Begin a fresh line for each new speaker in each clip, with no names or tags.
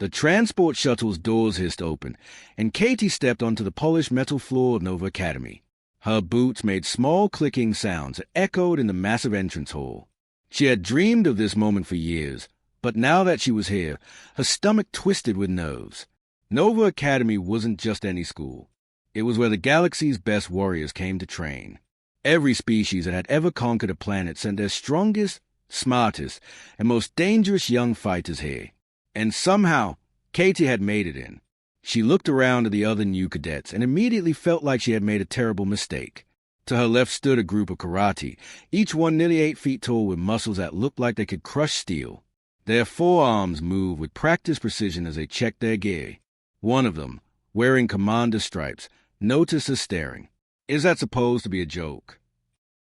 The transport shuttle's doors hissed open, and Katie stepped onto the polished metal floor of Nova Academy. Her boots made small clicking sounds that echoed in the massive entrance hall. She had dreamed of this moment for years, but now that she was here, her stomach twisted with nerves. Nova Academy wasn't just any school. It was where the galaxy's best warriors came to train. Every species that had ever conquered a planet sent their strongest, smartest, and most dangerous young fighters here. And somehow, Katie had made it in. She looked around at the other new cadets and immediately felt like she had made a terrible mistake. To her left stood a group of karate, each one nearly 8 feet tall with muscles that looked like they could crush steel. Their forearms moved with practiced precision as they checked their gear. One of them, wearing commander stripes, noticed her staring. Is that supposed to be a joke?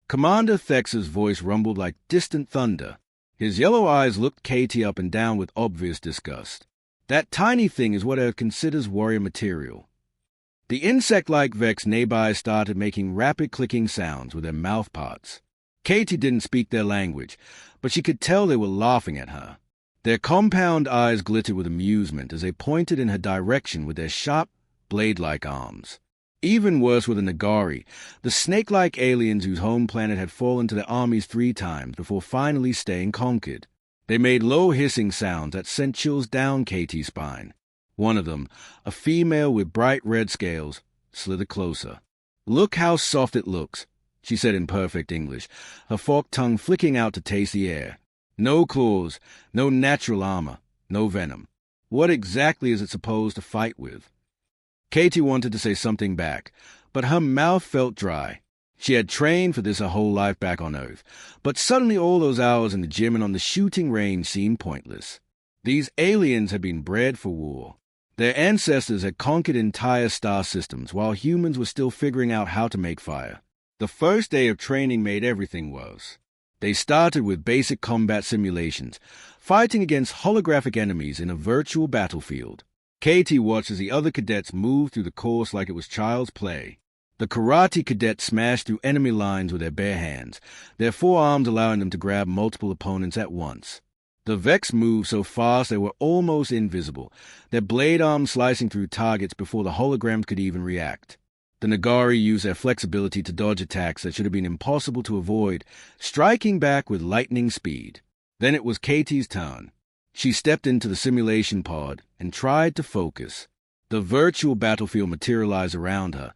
Commander Thex's voice rumbled like distant thunder. His yellow eyes looked Katie up and down with obvious disgust. That tiny thing is what I considers warrior material. The insect-like Vex nearby started making rapid clicking sounds with their mouthparts. Katie didn't speak their language, but she could tell they were laughing at her. Their compound eyes glittered with amusement as they pointed in her direction with their sharp, blade-like arms. Even worse were the Nagari, the snake-like aliens whose home planet had fallen to their armies 3 times before finally staying conquered. They made low hissing sounds that sent chills down Katie's spine. One of them, a female with bright red scales, slithered closer. "Look how soft it looks," she said in perfect English, her forked tongue flicking out to taste the air. "No claws, no natural armor, no venom. What exactly is it supposed to fight with?" Katie wanted to say something back, but her mouth felt dry. She had trained for this her whole life back on Earth, but suddenly all those hours in the gym and on the shooting range seemed pointless. These aliens had been bred for war. Their ancestors had conquered entire star systems while humans were still figuring out how to make fire. The first day of training made everything worse. They started with basic combat simulations, fighting against holographic enemies in a virtual battlefield. Katie watched as the other cadets moved through the course like it was child's play. The karate cadets smashed through enemy lines with their bare hands, their forearms allowing them to grab multiple opponents at once. The Vex moved so fast they were almost invisible, their blade arms slicing through targets before the holograms could even react. The Nagari used their flexibility to dodge attacks that should have been impossible to avoid, striking back with lightning speed. Then it was Katie's turn. She stepped into the simulation pod and tried to focus. The virtual battlefield materialized around her,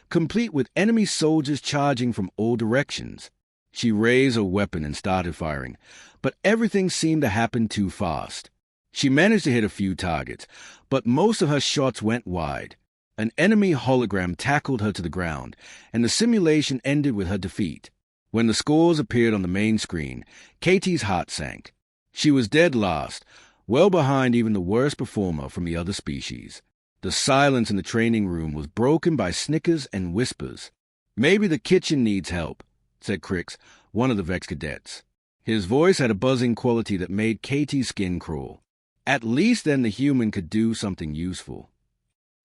complete with enemy soldiers charging from all directions. She raised her weapon and started firing, but everything seemed to happen too fast. She managed to hit a few targets, but most of her shots went wide. An enemy hologram tackled her to the ground, and the simulation ended with her defeat. When the scores appeared on the main screen, Katie's heart sank. She was dead last, well behind even the worst performer from the other species. The silence in the training room was broken by snickers and whispers. "Maybe the kitchen needs help," said Crix, one of the Vex cadets. His voice had a buzzing quality that made Katie's skin crawl. At least then the human could do something useful.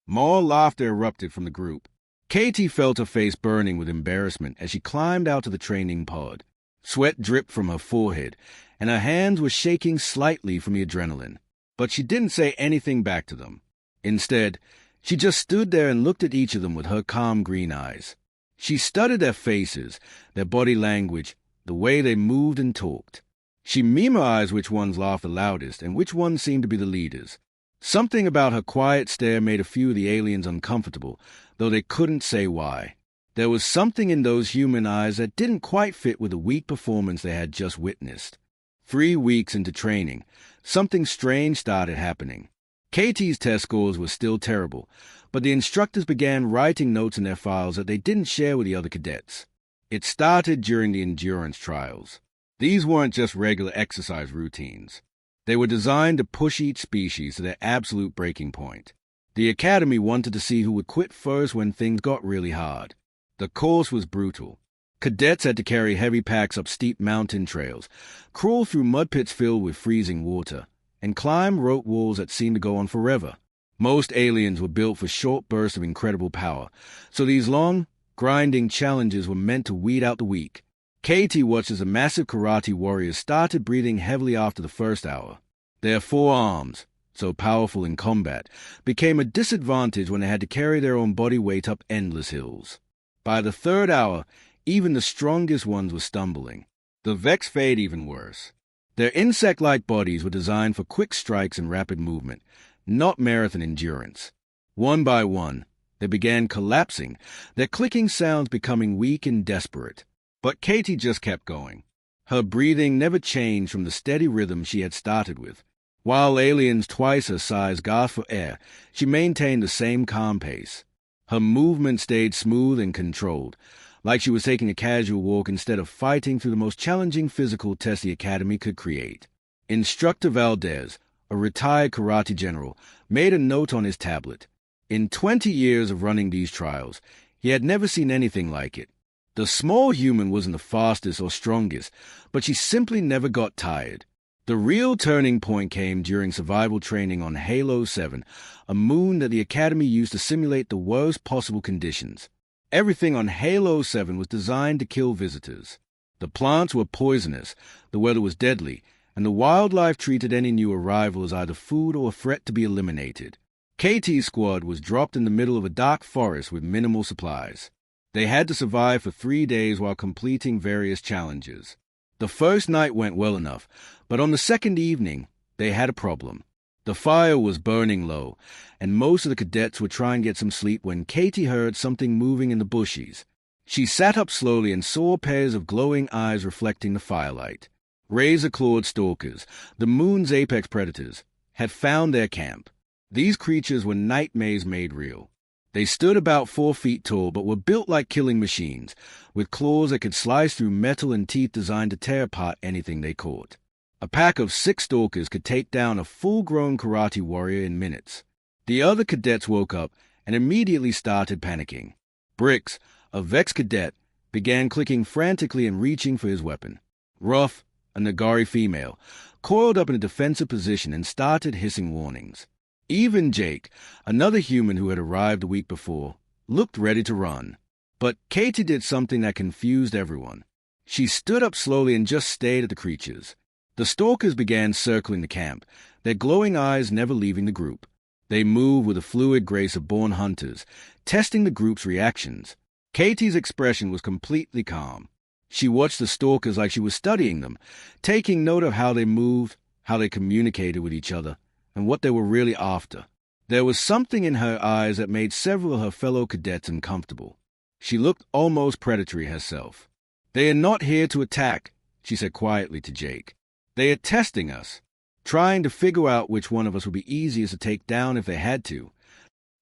More laughter erupted from the group. Katie felt her face burning with embarrassment as she climbed out of the training pod. Sweat dripped from her forehead, and her hands were shaking slightly from the adrenaline. But she didn't say anything back to them. Instead, she just stood there and looked at each of them with her calm green eyes. She studied their faces, their body language, the way they moved and talked. She memorized which ones laughed the loudest and which ones seemed to be the leaders. Something about her quiet stare made a few of the aliens uncomfortable, though they couldn't say why. There was something in those human eyes that didn't quite fit with the weak performance they had just witnessed. 3 weeks into training, something strange started happening. Katie's test scores were still terrible, but the instructors began writing notes in their files that they didn't share with the other cadets. It started during the endurance trials. These weren't just regular exercise routines. They were designed to push each species to their absolute breaking point. The Academy wanted to see who would quit first when things got really hard. The course was brutal. Cadets had to carry heavy packs up steep mountain trails, crawl through mud pits filled with freezing water, and climb rope walls that seemed to go on forever. Most aliens were built for short bursts of incredible power, so these long, grinding challenges were meant to weed out the weak. Katie watched as the massive karate warriors started breathing heavily after the first hour. Their forearms, so powerful in combat, became a disadvantage when they had to carry their own body weight up endless hills. By the third hour, even the strongest ones were stumbling. The Vex fared even worse. Their insect-like bodies were designed for quick strikes and rapid movement, not marathon endurance. One by one, they began collapsing, their clicking sounds becoming weak and desperate. But Katie just kept going. Her breathing never changed from the steady rhythm she had started with. While aliens twice her size gasped for air, she maintained the same calm pace. Her movement stayed smooth and controlled, like she was taking a casual walk instead of fighting through the most challenging physical test the Academy could create. Instructor Valdez, a retired karate general, made a note on his tablet. In 20 years of running these trials, he had never seen anything like it. The small human wasn't the fastest or strongest, but she simply never got tired. The real turning point came during survival training on Halo 7, a moon that the Academy used to simulate the worst possible conditions. Everything on Halo 7 was designed to kill visitors. The plants were poisonous, the weather was deadly, and the wildlife treated any new arrival as either food or a threat to be eliminated. KT's squad was dropped in the middle of a dark forest with minimal supplies. They had to survive for 3 days while completing various challenges. The first night went well enough, but on the second evening, they had a problem. The fire was burning low, and most of the cadets were trying to get some sleep when Katie heard something moving in the bushes. She sat up slowly and saw pairs of glowing eyes reflecting the firelight. Razor-clawed stalkers, the moon's apex predators, had found their camp. These creatures were nightmares made real. They stood about 4 feet tall but were built like killing machines, with claws that could slice through metal and teeth designed to tear apart anything they caught. A pack of 6 stalkers could take down a full-grown karate warrior in minutes. The other cadets woke up and immediately started panicking. Bricks, a Vex cadet, began clicking frantically and reaching for his weapon. Ruff, a Nagari female, coiled up in a defensive position and started hissing warnings. Even Jake, another human who had arrived a week before, looked ready to run. But Katie did something that confused everyone. She stood up slowly and just stared at the creatures. The stalkers began circling the camp, their glowing eyes never leaving the group. They moved with the fluid grace of born hunters, testing the group's reactions. Katie's expression was completely calm. She watched the stalkers like she was studying them, taking note of how they moved, how they communicated with each other, and what they were really after. There was something in her eyes that made several of her fellow cadets uncomfortable. She looked almost predatory herself. "They are not here to attack," she said quietly to Jake. "They are testing us, trying to figure out which one of us would be easiest to take down if they had to."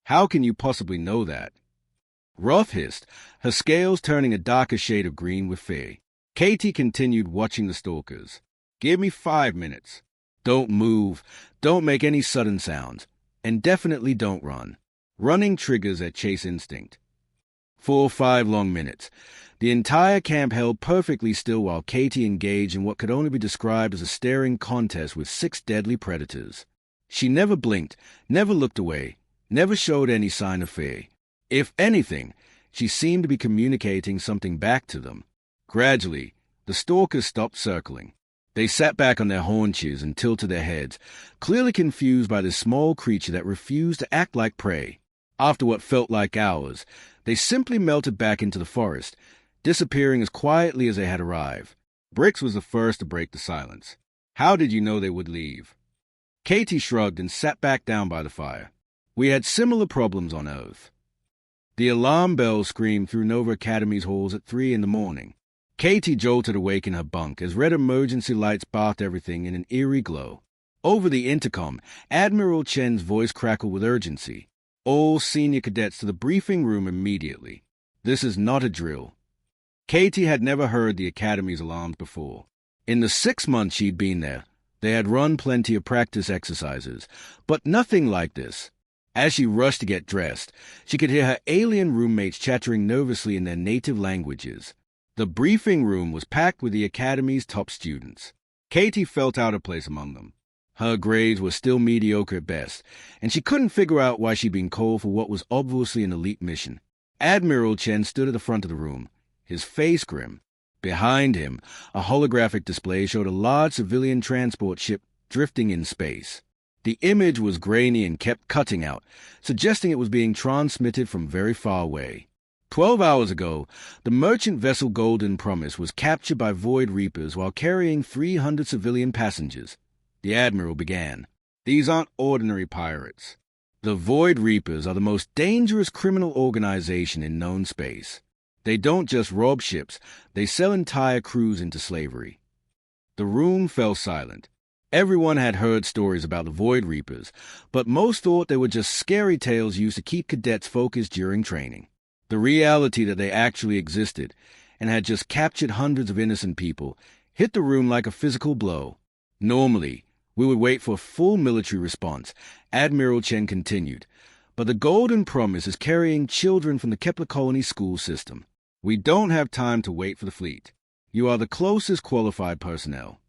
"How can you possibly know that?" Ruff hissed, her scales turning a darker shade of green with fear. Katie continued watching the stalkers. "Give me 5 minutes. Don't move, don't make any sudden sounds, and definitely don't run. Running triggers their chase instinct." For 5 long minutes, the entire camp held perfectly still while Katie engaged in what could only be described as a staring contest with 6 deadly predators. She never blinked, never looked away, never showed any sign of fear. If anything, she seemed to be communicating something back to them. Gradually, the stalkers stopped circling. They sat back on their haunches and tilted their heads, clearly confused by this small creature that refused to act like prey. After what felt like hours, they simply melted back into the forest, disappearing as quietly as they had arrived. Bricks was the first to break the silence. "How did you know they would leave?" Katie shrugged and sat back down by the fire. "We had similar problems on Earth." The alarm bell screamed through Nova Academy's halls at 3 in the morning. Katie jolted awake in her bunk as red emergency lights bathed everything in an eerie glow. Over the intercom, Admiral Chen's voice crackled with urgency. "All senior cadets to the briefing room immediately. This is not a drill." Katie had never heard the Academy's alarms before. In the 6 months she'd been there, they had run plenty of practice exercises, but nothing like this. As she rushed to get dressed, she could hear her alien roommates chattering nervously in their native languages. The briefing room was packed with the Academy's top students. Katie felt out of place among them. Her grades were still mediocre at best, and she couldn't figure out why she'd been called for what was obviously an elite mission. Admiral Chen stood at the front of the room, his face grim. Behind him, a holographic display showed a large civilian transport ship drifting in space. The image was grainy and kept cutting out, suggesting it was being transmitted from very far away. 12 hours ago, the merchant vessel Golden Promise was captured by Void Reapers while carrying 300 civilian passengers. The Admiral began. These aren't ordinary pirates. The Void Reapers are the most dangerous criminal organization in known space. They don't just rob ships, they sell entire crews into slavery. The room fell silent. Everyone had heard stories about the Void Reapers, but most thought they were just scary tales used to keep cadets focused during training. The reality that they actually existed, and had just captured hundreds of innocent people, hit the room like a physical blow. Normally, we would wait for a full military response, Admiral Chen continued, but the Golden Promise is carrying children from the Kepler Colony school system. We don't have time to wait for the fleet. You are the closest qualified personnel.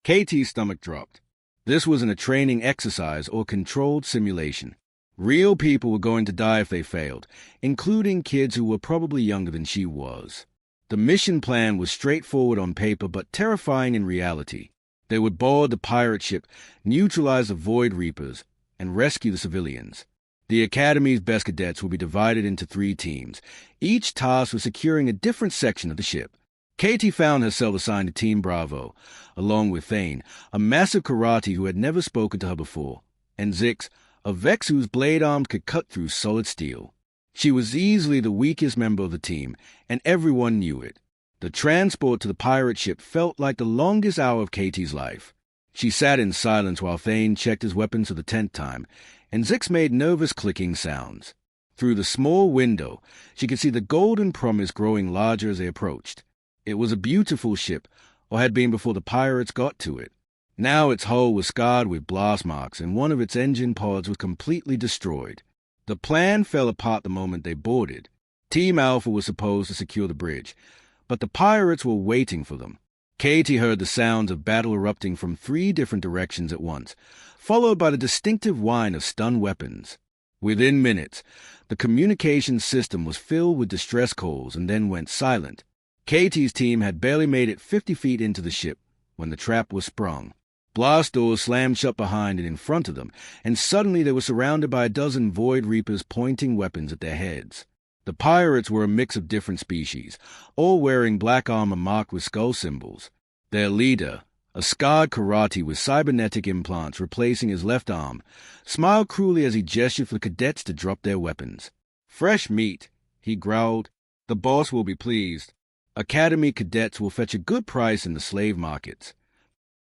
KT's stomach dropped. This wasn't a training exercise or controlled simulation. Real people were going to die if they failed, including kids who were probably younger than she was. The mission plan was straightforward on paper but terrifying in reality. They would board the pirate ship, neutralize the Void Reapers, and rescue the civilians. The Academy's best cadets would be divided into 3 teams, each tasked with securing a different section of the ship. Katie found herself assigned to Team Bravo, along with Thane, a massive karate who had never spoken to her before, and Zix, a Vex whose blade arms could cut through solid steel. She was easily the weakest member of the team, and everyone knew it. The transport to the pirate ship felt like the longest hour of Katie's life. She sat in silence while Thane checked his weapons for the 10th time, and Zix made nervous clicking sounds. Through the small window, she could see the Golden Promise growing larger as they approached. It was a beautiful ship, or had been before the pirates got to it. Now its hull was scarred with blast marks, and one of its engine pods was completely destroyed. The plan fell apart the moment they boarded. Team Alpha was supposed to secure the bridge, but the pirates were waiting for them. Katie heard the sounds of battle erupting from 3 different directions at once, followed by the distinctive whine of stun weapons. Within minutes, the communications system was filled with distress calls and then went silent. Katie's team had barely made it 50 feet into the ship when the trap was sprung. Blast doors slammed shut behind and in front of them, and suddenly they were surrounded by a dozen Void Reapers pointing weapons at their heads. The pirates were a mix of different species, all wearing black armor marked with skull symbols. Their leader, a scarred karate with cybernetic implants replacing his left arm, smiled cruelly as he gestured for the cadets to drop their weapons. "Fresh meat," he growled. "The boss will be pleased. Academy cadets will fetch a good price in the slave markets."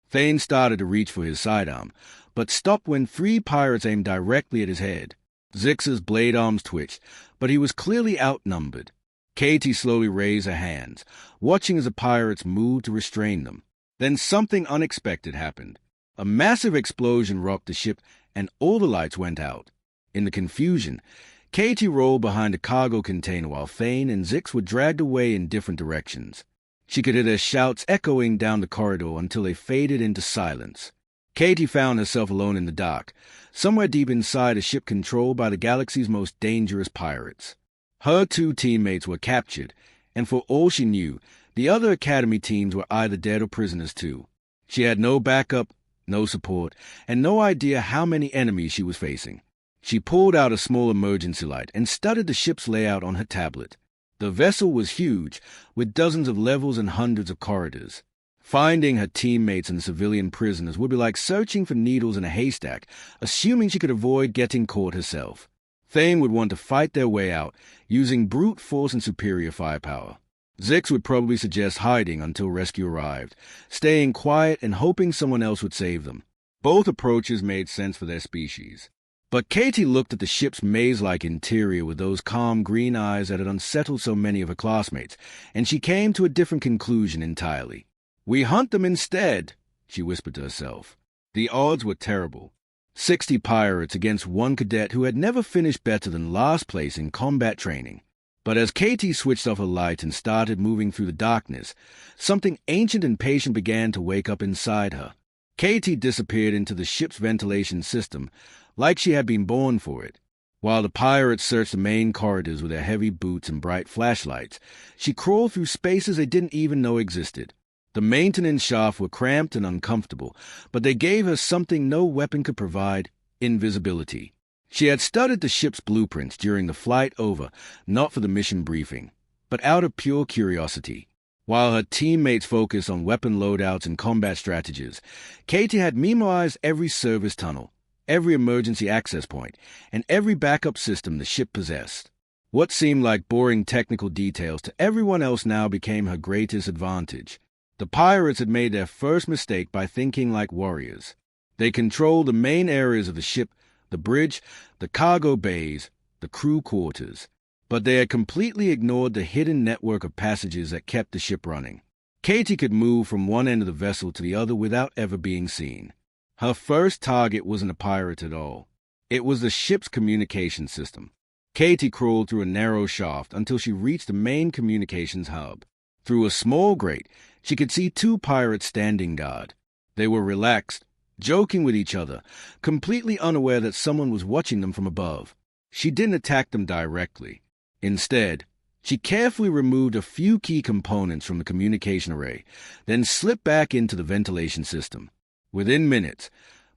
Thane started to reach for his sidearm, but stopped when 3 pirates aimed directly at his head. Zix's blade arms twitched, but he was clearly outnumbered. Katie slowly raised her hands, watching as the pirates moved to restrain them. Then something unexpected happened. A massive explosion rocked the ship, and all the lights went out. In the confusion, Katie rolled behind a cargo container while Thane and Zix were dragged away in different directions. She could hear their shouts echoing down the corridor until they faded into silence. Katie found herself alone in the dark, somewhere deep inside a ship controlled by the galaxy's most dangerous pirates. Her 2 teammates were captured, and for all she knew, the other Academy teams were either dead or prisoners too. She had no backup, no support, and no idea how many enemies she was facing. She pulled out a small emergency light and studied the ship's layout on her tablet. The vessel was huge, with dozens of levels and hundreds of corridors. Finding her teammates and civilian prisoners would be like searching for needles in a haystack, assuming she could avoid getting caught herself. Thane would want to fight their way out, using brute force and superior firepower. Zix would probably suggest hiding until rescue arrived, staying quiet and hoping someone else would save them. Both approaches made sense for their species. But Katie looked at the ship's maze-like interior with those calm green eyes that had unsettled so many of her classmates, and she came to a different conclusion entirely. "We hunt them instead," she whispered to herself. The odds were terrible. 60 pirates against 1 cadet who had never finished better than last place in combat training. But as Katie switched off her light and started moving through the darkness, something ancient and patient began to wake up inside her. Katie disappeared into the ship's ventilation system, like she had been born for it. While the pirates searched the main corridors with their heavy boots and bright flashlights, she crawled through spaces they didn't even know existed. The maintenance shafts were cramped and uncomfortable, but they gave her something no weapon could provide: invisibility. She had studied the ship's blueprints during the flight over, not for the mission briefing, but out of pure curiosity. While her teammates focused on weapon loadouts and combat strategies, Katie had memorized every service tunnel, every emergency access point, and every backup system the ship possessed. What seemed like boring technical details to everyone else now became her greatest advantage. The pirates had made their first mistake by thinking like warriors. They controlled the main areas of the ship: the bridge, the cargo bays, the crew quarters. But they had completely ignored the hidden network of passages that kept the ship running. Katie could move from one end of the vessel to the other without ever being seen. Her first target wasn't a pirate at all. It was the ship's communication system. Katie crawled through a narrow shaft until she reached the main communications hub. Through a small grate, she could see two pirates standing guard. They were relaxed, joking with each other, completely unaware that someone was watching them from above. She didn't attack them directly. Instead, she carefully removed a few key components from the communication array, then slipped back into the ventilation system. Within minutes,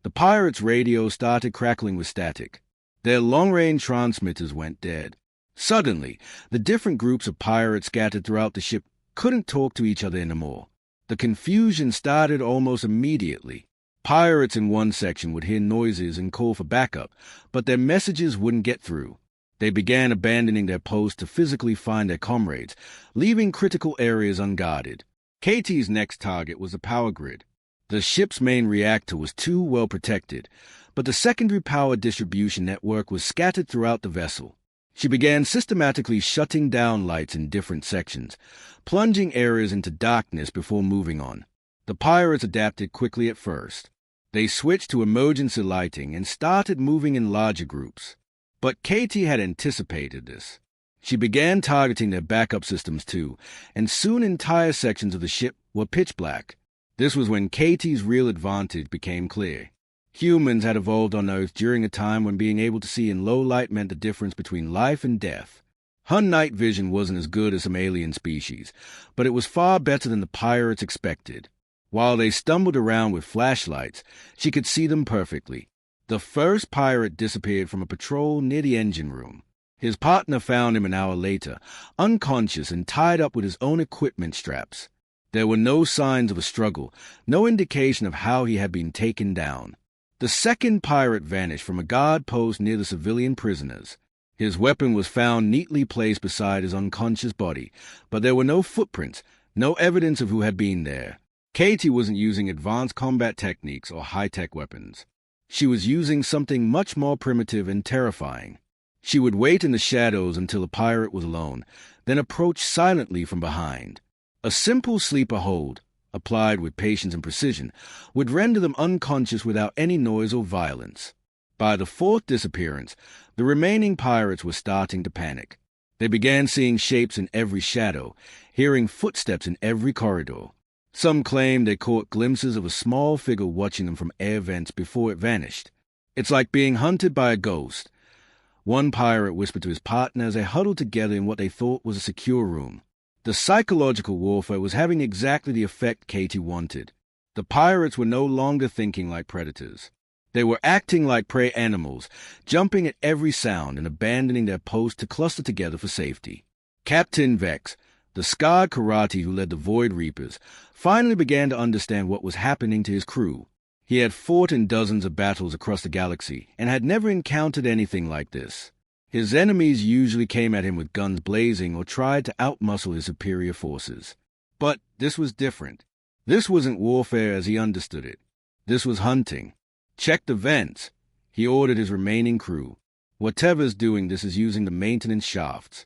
the pirates' radios started crackling with static. Their long-range transmitters went dead. Suddenly, the different groups of pirates scattered throughout the ship couldn't talk to each other anymore. The confusion started almost immediately. Pirates in one section would hear noises and call for backup, but their messages wouldn't get through. They began abandoning their posts to physically find their comrades, leaving critical areas unguarded. Katie's next target was the power grid. The ship's main reactor was too well protected, but the secondary power distribution network was scattered throughout the vessel. She began systematically shutting down lights in different sections, plunging areas into darkness before moving on. The pirates adapted quickly at first. They switched to emergency lighting and started moving in larger groups. But Katie had anticipated this. She began targeting their backup systems too, and soon entire sections of the ship were pitch black. This was when Katie's real advantage became clear. Humans had evolved on Earth during a time when being able to see in low light meant the difference between life and death. Her night vision wasn't as good as some alien species, but it was far better than the pirates expected. While they stumbled around with flashlights, she could see them perfectly. The first pirate disappeared from a patrol near the engine room. His partner found him an hour later, unconscious and tied up with his own equipment straps. There were no signs of a struggle, no indication of how he had been taken down. The second pirate vanished from a guard post near the civilian prisoners. His weapon was found neatly placed beside his unconscious body, but there were no footprints, no evidence of who had been there. Katie wasn't using advanced combat techniques or high-tech weapons. She was using something much more primitive and terrifying. She would wait in the shadows until a pirate was alone, then approach silently from behind. A simple sleeper hold, applied with patience and precision, would render them unconscious without any noise or violence. By the fourth disappearance, the remaining pirates were starting to panic. They began seeing shapes in every shadow, hearing footsteps in every corridor. Some claimed they caught glimpses of a small figure watching them from air vents before it vanished. "It's like being hunted by a ghost," one pirate whispered to his partner as they huddled together in what they thought was a secure room. The psychological warfare was having exactly the effect Katie wanted. The pirates were no longer thinking like predators. They were acting like prey animals, jumping at every sound and abandoning their post to cluster together for safety. Captain Vex, the scarred karate who led the Void Reapers, finally began to understand what was happening to his crew. He had fought in dozens of battles across the galaxy and had never encountered anything like this. His enemies usually came at him with guns blazing or tried to outmuscle his superior forces. But this was different. This wasn't warfare as he understood it. This was hunting. "Check the vents," he ordered his remaining crew. "Whatever's doing this is using the maintenance shafts."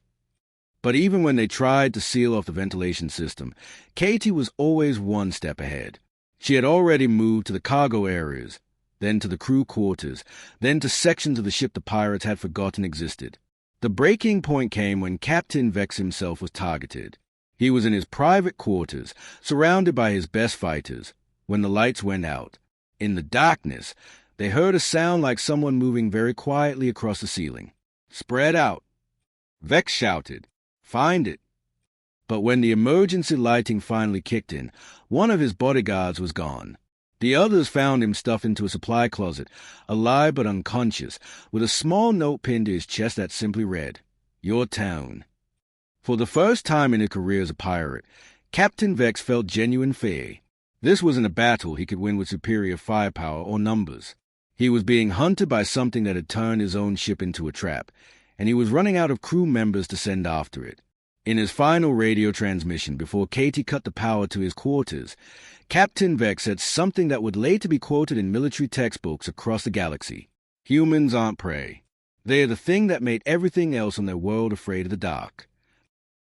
But even when they tried to seal off the ventilation system, Katie was always one step ahead. She had already moved to the cargo areas, then to the crew quarters, then to sections of the ship the pirates had forgotten existed. The breaking point came when Captain Vex himself was targeted. He was in his private quarters, surrounded by his best fighters, when the lights went out. In the darkness, they heard a sound like someone moving very quietly across the ceiling. "Spread out," Vex shouted. "Find it." But when the emergency lighting finally kicked in, one of his bodyguards was gone. The others found him stuffed into a supply closet, alive but unconscious, with a small note pinned to his chest that simply read, "Your town." For the first time in his career as a pirate, Captain Vex felt genuine fear. This wasn't a battle he could win with superior firepower or numbers. He was being hunted by something that had turned his own ship into a trap, and he was running out of crew members to send after it. In his final radio transmission before Katie cut the power to his quarters, Captain Vex said something that would later be quoted in military textbooks across the galaxy. Humans aren't prey. They are the thing that made everything else on their world afraid of the dark.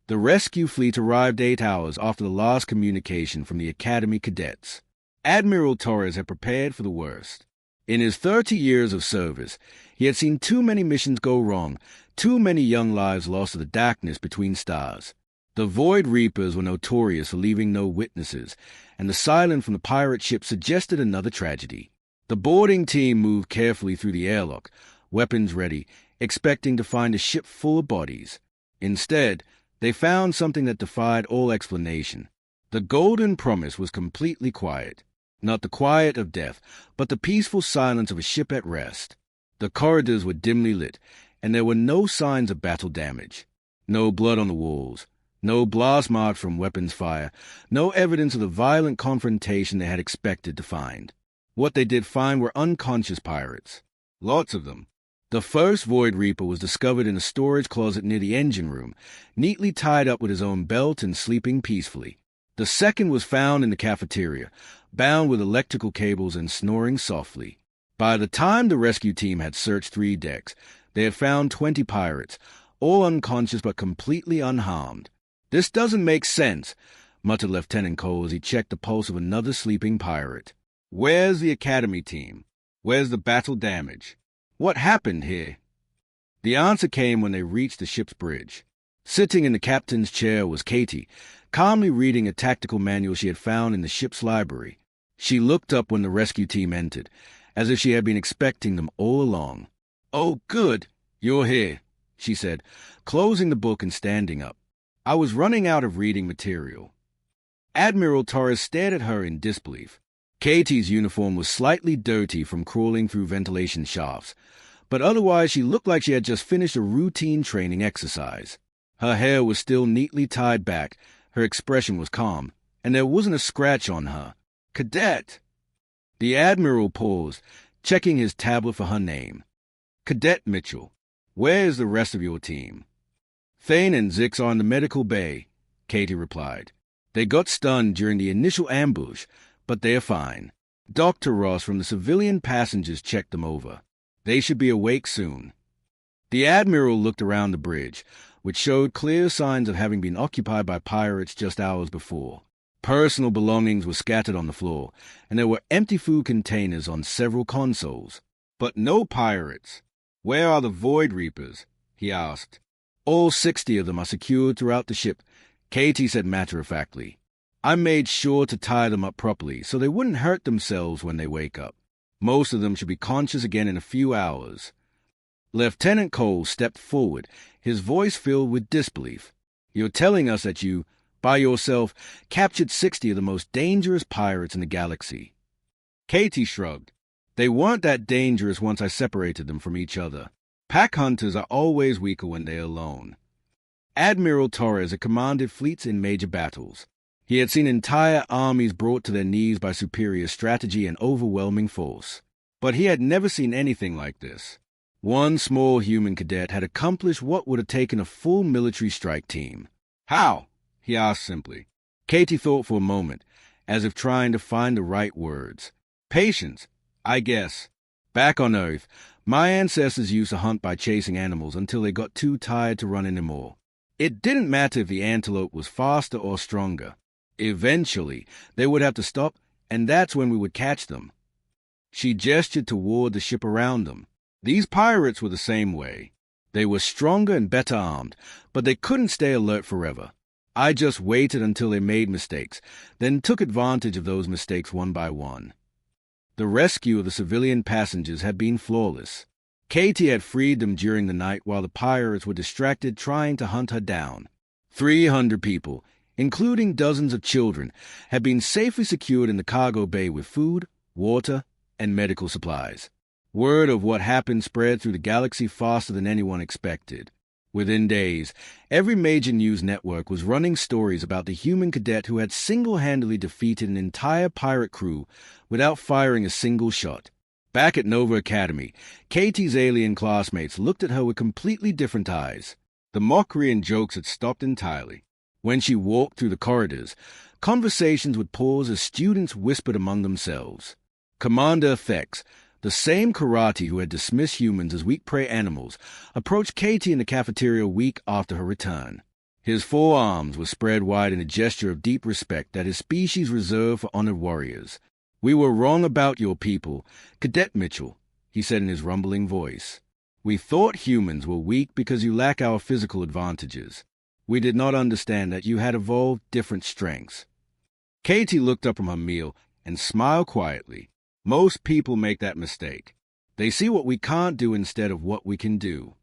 The rescue fleet arrived 8 hours after the last communication from the Academy cadets. Admiral Torres had prepared for the worst. In his 30 years of service, he had seen too many missions go wrong, too many young lives lost to the darkness between stars. The Void Reapers were notorious for leaving no witnesses, and the silence from the pirate ship suggested another tragedy. The boarding team moved carefully through the airlock, weapons ready, expecting to find a ship full of bodies. Instead, they found something that defied all explanation. The Golden Promise was completely quiet. Not the quiet of death, but the peaceful silence of a ship at rest. The corridors were dimly lit, and there were no signs of battle damage. No blood on the walls, no blast marks from weapons fire, no evidence of the violent confrontation they had expected to find. What they did find were unconscious pirates. Lots of them. The first Void Reaper was discovered in a storage closet near the engine room, neatly tied up with his own belt and sleeping peacefully. The second was found in the cafeteria, bound with electrical cables and snoring softly. By the time the rescue team had searched 3 decks, they had found 20 pirates, all unconscious but completely unharmed. "This doesn't make sense," muttered Lieutenant Cole as he checked the pulse of another sleeping pirate. "Where's the Academy team? Where's the battle damage? What happened here?" The answer came when they reached the ship's bridge. Sitting in the captain's chair was Katie, calmly reading a tactical manual she had found in the ship's library. She looked up when the rescue team entered, as if she had been expecting them all along. "Oh, good, you're here," she said, closing the book and standing up. "I was running out of reading material." Admiral Torres stared at her in disbelief. Katie's uniform was slightly dirty from crawling through ventilation shafts, but otherwise she looked like she had just finished a routine training exercise. Her hair was still neatly tied back, her expression was calm, and there wasn't a scratch on her. "Cadet!" The Admiral paused, checking his tablet for her name. "Cadet Mitchell, where is the rest of your team?" "Thane and Zix are in the medical bay," Katie replied. "They got stunned during the initial ambush, but they are fine. Dr. Ross from the civilian passengers checked them over. They should be awake soon." The Admiral looked around the bridge, which showed clear signs of having been occupied by pirates just hours before. Personal belongings were scattered on the floor, and there were empty food containers on several consoles. But no pirates. "Where are the Void Reapers?" he asked. "All 60 of them are secured throughout the ship," Katie said matter-of-factly. "I made sure to tie them up properly so they wouldn't hurt themselves when they wake up. Most of them should be conscious again in a few hours." Lieutenant Cole stepped forward, his voice filled with disbelief. "You're telling us that you, by yourself, captured 60 of the most dangerous pirates in the galaxy?" Katie shrugged. "They weren't that dangerous once I separated them from each other. Pack hunters are always weaker when they're alone." Admiral Torres had commanded fleets in major battles. He had seen entire armies brought to their knees by superior strategy and overwhelming force. But he had never seen anything like this. One small human cadet had accomplished what would have taken a full military strike team. "How?" he asked simply. Katie thought for a moment, as if trying to find the right words. "Patience, I guess. Back on Earth, my ancestors used to hunt by chasing animals until they got too tired to run anymore. It didn't matter if the antelope was faster or stronger. Eventually, they would have to stop, and that's when we would catch them." She gestured toward the ship around them. These pirates were the same way. They were stronger and better armed, but they couldn't stay alert forever. I just waited until they made mistakes, then took advantage of those mistakes one by one. The rescue of the civilian passengers had been flawless. Katie had freed them during the night while the pirates were distracted trying to hunt her down. 300 people, including dozens of children, had been safely secured in the cargo bay with food, water, and medical supplies. Word of what happened spread through the galaxy faster than anyone expected. Within days, every major news network was running stories about the human cadet who had single-handedly defeated an entire pirate crew without firing a single shot. Back at Nova Academy, Katie's alien classmates looked at her with completely different eyes. The mockery and jokes had stopped entirely. When she walked through the corridors, conversations would pause as students whispered among themselves. Commander Effects, the same karate who had dismissed humans as weak prey animals, approached Katie in the cafeteria a week after her return. His forearms were spread wide in a gesture of deep respect that his species reserved for honored warriors. "We were wrong about your people, Cadet Mitchell," he said in his rumbling voice. "We thought humans were weak because you lack our physical advantages. We did not understand that you had evolved different strengths." Katie looked up from her meal and smiled quietly. Most people make that mistake. They see what we can't do instead of what we can do.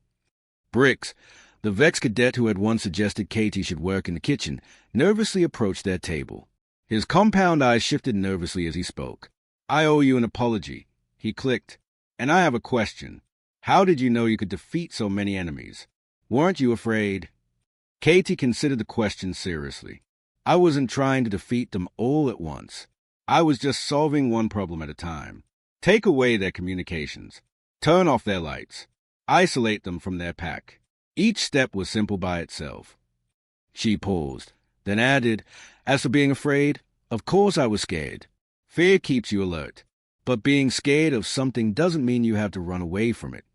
Bricks, the Vex cadet who had once suggested Katie should work in the kitchen, nervously approached their table. His compound eyes shifted nervously as he spoke. "I owe you an apology," he clicked. "And I have a question. How did you know you could defeat so many enemies? Weren't you afraid?" Katie considered the question seriously. "I wasn't trying to defeat them all at once. I was just solving one problem at a time. Take away their communications. Turn off their lights. Isolate them from their pack. Each step was simple by itself." She paused, then added, "As for being afraid, of course I was scared. Fear keeps you alert. But being scared of something doesn't mean you have to run away from it."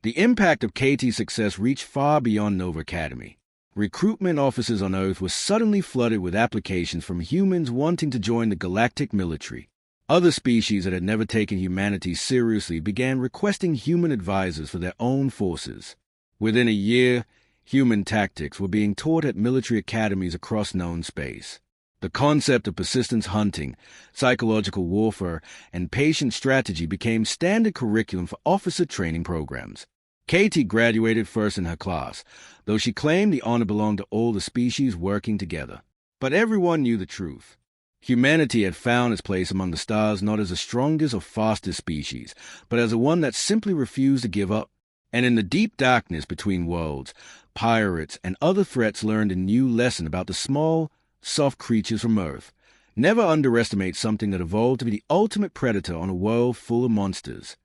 The impact of Katie's success reached far beyond Nova Academy. Recruitment offices on Earth were suddenly flooded with applications from humans wanting to join the galactic military. Other species that had never taken humanity seriously began requesting human advisors for their own forces. Within a year, human tactics were being taught at military academies across known space. The concept of persistence hunting, psychological warfare, and patient strategy became standard curriculum for officer training programs. Katie graduated first in her class, though she claimed the honor belonged to all the species working together. But everyone knew the truth. Humanity had found its place among the stars not as the strongest or fastest species, but as the one that simply refused to give up. And in the deep darkness between worlds, pirates and other threats learned a new lesson about the small, soft creatures from Earth. Never underestimate something that evolved to be the ultimate predator on a world full of monsters.